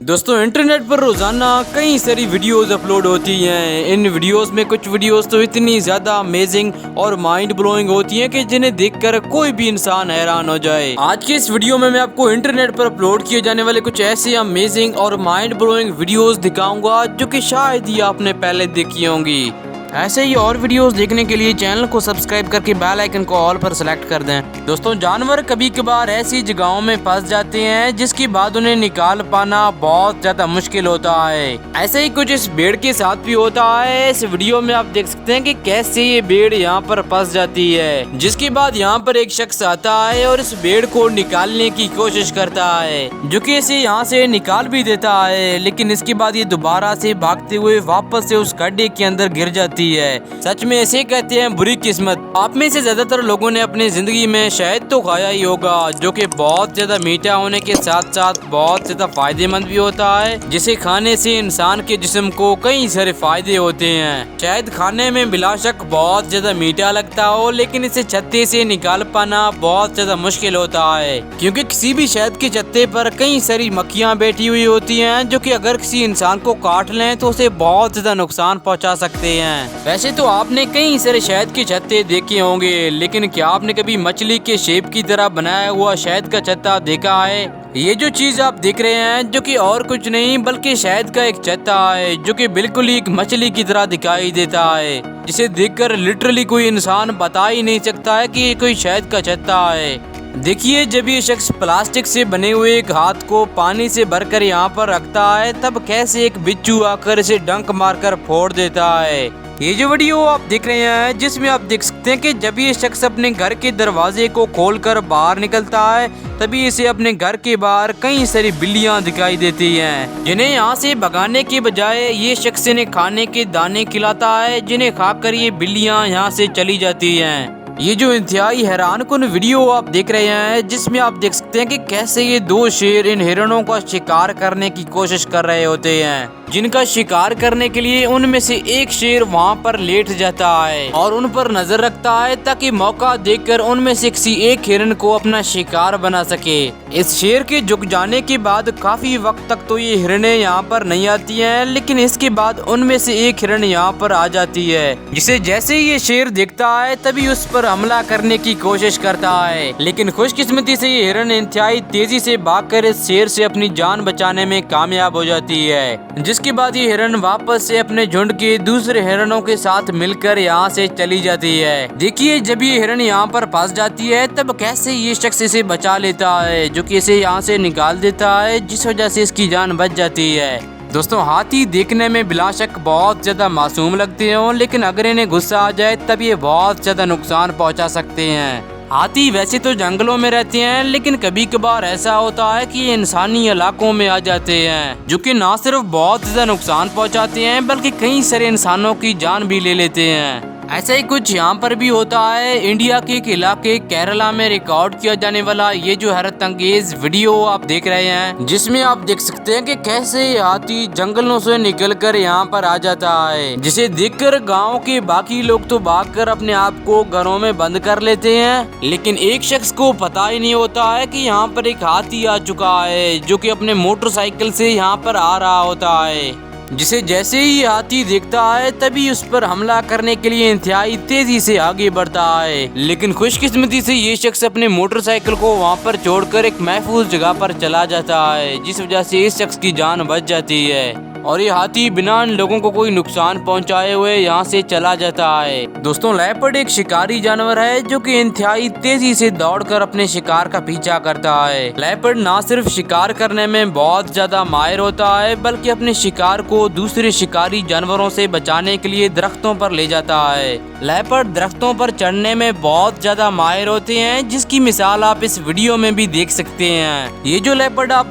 دوستوں انٹرنیٹ پر روزانہ کئی ساری ویڈیوز اپلوڈ ہوتی ہیں۔ ان ویڈیوز میں کچھ ویڈیوز تو اتنی زیادہ امیزنگ اور مائنڈ بلوئنگ ہوتی ہیں کہ جنہیں دیکھ کر کوئی بھی انسان حیران ہو جائے۔ آج کے اس ویڈیو میں آپ کو انٹرنیٹ پر اپلوڈ کیے جانے والے کچھ ایسے امیزنگ اور مائنڈ بلوئنگ ویڈیوز دکھاؤں گا جو کہ شاید ہی آپ نے پہلے دیکھی ہوں گی۔ ایسے ہی اور ویڈیوز دیکھنے کے لیے چینل کو سبسکرائب کر کے بیل آئیکن کو آل پر سلیکٹ کر دیں۔ دوستوں جانور کبھی کبھار ایسی جگہوں میں پھنس جاتے ہیں جس کے بعد انہیں نکال پانا بہت زیادہ مشکل ہوتا ہے۔ ایسے ہی کچھ اس بھیڑ کے ساتھ بھی ہوتا ہے۔ اس ویڈیو میں آپ دیکھ سکتے ہیں کہ کیسے یہ بھیڑ یہاں پر پھنس جاتی ہے، جس کے بعد یہاں پر ایک شخص آتا ہے اور اس بھیڑ کو نکالنے کی کوشش کرتا ہے، جو کہ اسے یہاں سے نکال بھی دیتا ہے، لیکن اس کے بعد یہ دوبارہ سے بھاگتے ہوئے واپس سے اس گڈھے کے اندر گر جاتی ہے۔ سچ میں اسے کہتے ہیں بری قسمت۔ آپ میں سے زیادہ تر لوگوں نے اپنی زندگی میں شہد تو کھایا ہی ہوگا، جو کہ بہت زیادہ میٹھا ہونے کے ساتھ ساتھ بہت زیادہ فائدے مند بھی ہوتا ہے، جسے کھانے سے انسان کے جسم کو کئی سارے فائدے ہوتے ہیں۔ شہد کھانے میں بلا شک بہت زیادہ میٹھا لگتا ہو، لیکن اسے چھتے سے نکال پانا بہت زیادہ مشکل ہوتا ہے، کیونکہ کسی بھی شہد کے چھتے پر کئی ساری مکھیاں بیٹھی ہوئی ہوتی ہیں، جو کہ اگر کسی انسان کو کاٹ لیں تو اسے بہت زیادہ نقصان پہنچا سکتے ہیں۔ ویسے تو آپ نے کئی سارے شہد کے چھتے دیکھے ہوں گے، لیکن کیا آپ نے کبھی مچھلی کے شیپ کی طرح بنایا ہوا شہد کا چھتا دیکھا ہے؟ یہ جو چیز آپ دیکھ رہے ہیں جو کہ اور کچھ نہیں بلکہ شہد کا ایک چھتا ہے، جو کہ بالکل ایک مچھلی کی طرح دکھائی دیتا ہے، جسے دیکھ کر لٹرلی کوئی انسان بتا ہی نہیں سکتا ہے کہ یہ کوئی شہد کا چھتا ہے۔ دیکھیے جب یہ شخص پلاسٹک سے بنے ہوئے ایک ہاتھ کو پانی سے بھر کر یہاں پر رکھتا ہے، تب کیسے ایک بچھو آ کر اسے ڈنک مار کر پھوڑ دیتا ہے۔ یہ جو ویڈیو آپ دیکھ رہے ہیں جس میں آپ دیکھ سکتے ہیں کہ جب یہ شخص اپنے گھر کے دروازے کو کھول کر باہر نکلتا ہے، تبھی اسے اپنے گھر کے باہر کئی ساری بلیاں دکھائی دیتی ہیں، جنہیں یہاں سے بھگانے کے بجائے یہ شخص انہیں کھانے کے دانے کھلاتا ہے، جنہیں کھا کر یہ بلیاں یہاں سے چلی جاتی ہیں۔ یہ جو انتہائی حیران کن ویڈیو آپ دیکھ رہے ہیں جس میں آپ دیکھ سکتے ہیں کہ کیسے یہ دو شیر ان ہرنوں کا شکار کرنے کی کوشش کر رہے ہوتے ہیں، جن کا شکار کرنے کے لیے ان میں سے ایک شیر وہاں پر لیٹ جاتا ہے اور ان پر نظر رکھتا ہے تاکہ موقع دیکھ کر ان میں سے کسی ایک ہرن کو اپنا شکار بنا سکے۔ اس شیر کے جھک جانے کے بعد کافی وقت تک تو یہ ہرنیں یہاں پر نہیں آتی ہیں، لیکن اس کے بعد ان میں سے ایک ہرن یہاں پر آ جاتی ہے، جسے جیسے یہ شیر دیکھتا ہے تبھی اس پر حملہ کرنے کی کوشش کرتا ہے، لیکن خوش قسمتی سے یہ ہرن انتہائی تیزی سے بھاگ کر اس شیر سے اپنی جان بچانے میں کامیاب ہو جاتی ہے، جس کے بعد یہ ہرن واپس سے اپنے جھنڈ کے دوسرے ہرنوں کے ساتھ مل کر یہاں سے چلی جاتی ہے۔ دیکھیے جب یہ ہرن یہاں پر پھنس جاتی ہے تب کیسے یہ شخص اسے بچا لیتا ہے، جو کہ اسے یہاں سے نکال دیتا ہے، جس وجہ سے اس کی جان بچ جاتی ہے۔ دوستوں ہاتھی دیکھنے میں بلا شک بہت زیادہ معصوم لگتے ہوں، لیکن اگر انہیں غصہ آ جائے تب یہ بہت زیادہ نقصان پہنچا سکتے ہیں۔ ہاتھی ویسے تو جنگلوں میں رہتے ہیں، لیکن کبھی کبھار ایسا ہوتا ہے کہ یہ انسانی علاقوں میں آ جاتے ہیں، جو کہ نہ صرف بہت زیادہ نقصان پہنچاتے ہیں بلکہ کئی سارے انسانوں کی جان بھی لے لیتے ہیں۔ ایسا ہی کچھ یہاں پر بھی ہوتا ہے۔ انڈیا کے ایک علاقے کیرلا میں ریکارڈ کیا جانے والا یہ جو حیرت انگیز ویڈیو آپ دیکھ رہے ہیں، جس میں آپ دیکھ سکتے ہیں کہ کیسے یہ ہاتھی جنگلوں سے نکل کر یہاں پر آ جاتا ہے، جسے دیکھ کر گاؤں کے باقی لوگ تو بھاگ کر اپنے آپ کو گھروں میں بند کر لیتے ہیں، لیکن ایک شخص کو پتا ہی نہیں ہوتا ہے کہ یہاں پر ایک ہاتھی آ چکا ہے، جو کہ اپنے موٹر سائیکل سے یہاں پر آ رہا ہوتا ہے، جسے جیسے ہی ہاتھی دیکھتا ہے تبھی اس پر حملہ کرنے کے لیے انتہائی تیزی سے آگے بڑھتا ہے، لیکن خوش قسمتی سے یہ شخص اپنے موٹر سائیکل کو وہاں پر چھوڑ کر ایک محفوظ جگہ پر چلا جاتا ہے، جس وجہ سے اس شخص کی جان بچ جاتی ہے اور یہ ہاتھی بنا ان لوگوں کو کوئی نقصان پہنچائے ہوئے یہاں سے چلا جاتا ہے۔ دوستوں لیپرڈ ایک شکاری جانور ہے جو کہ انتہائی تیزی سے دوڑ کر اپنے شکار کا پیچھا کرتا ہے۔ لیپرڈ نہ صرف شکار کرنے میں بہت زیادہ ماہر ہوتا ہے بلکہ اپنے شکار کو دوسرے شکاری جانوروں سے بچانے کے لیے درختوں پر لے جاتا ہے۔ لیپرڈ درختوں پر چڑھنے میں بہت زیادہ ماہر ہوتے ہیں، جس کی مثال آپ اس ویڈیو میں بھی دیکھ سکتے ہیں۔ یہ جو لیپرڈ آپ